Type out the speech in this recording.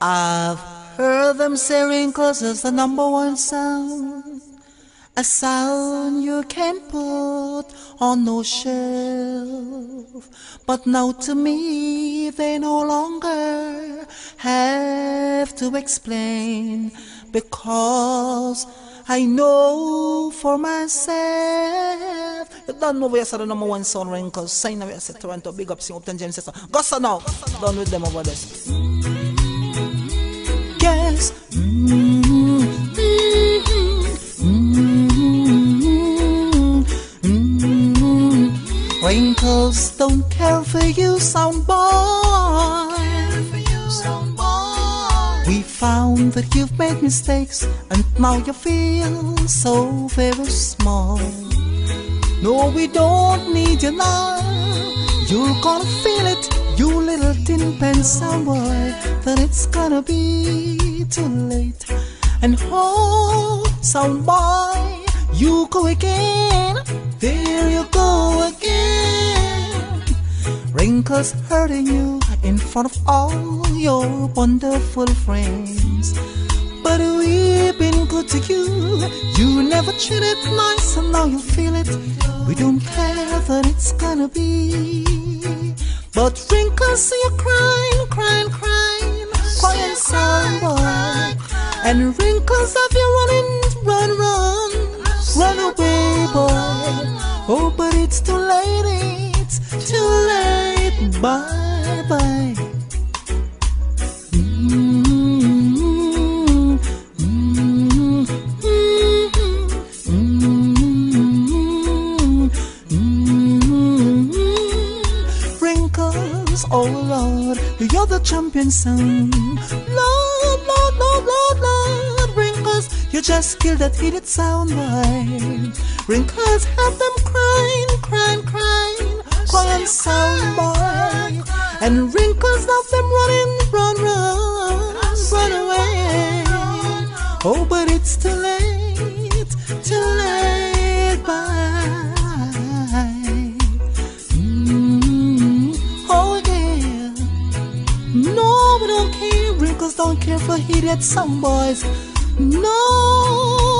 I've heard them say wrinkles is the number one sound, a sound you can't put on no shelf. But now to me they no longer have to explain, because I know for myself. You don't know where I said the number one sound wrinkles. Sign where I said Toronto, big up, sing Hopeton James Dont. Go so now, done with them over this. Yes. Wrinkles don't care for you, sound boy. We found that you've made mistakes, and now you feel so very small. No, we don't need you now. You're gonna feel it, you little tin pen sound boy. Then it's gonna be too late. And oh, sound boy, you go again. There you go again. Wrinkles hurting you in front of all your wonderful friends. But we've been good to you. You never treated nice, and now you feel it. We don't care that it's gonna be. But wrinkles, you're crying, crying, crying, crying, sound boy. And wrinkles of you running, run, run, run away, boy. Oh, but it's too late, it's too late, bye, bye. Wrinkles, oh Lord, you're the champion sound. Lord, Lord, Lord, Lord, Lord. Wrinkles, you just killed that idiot sound boy. Wrinkles have them crying, crying, crying, crying sound boy. And wrinkles have them running, run, run, run away. Oh, but it's too late, bye. Oh yeah. No, we don't care. Wrinkles don't care for idiot sound boys. No.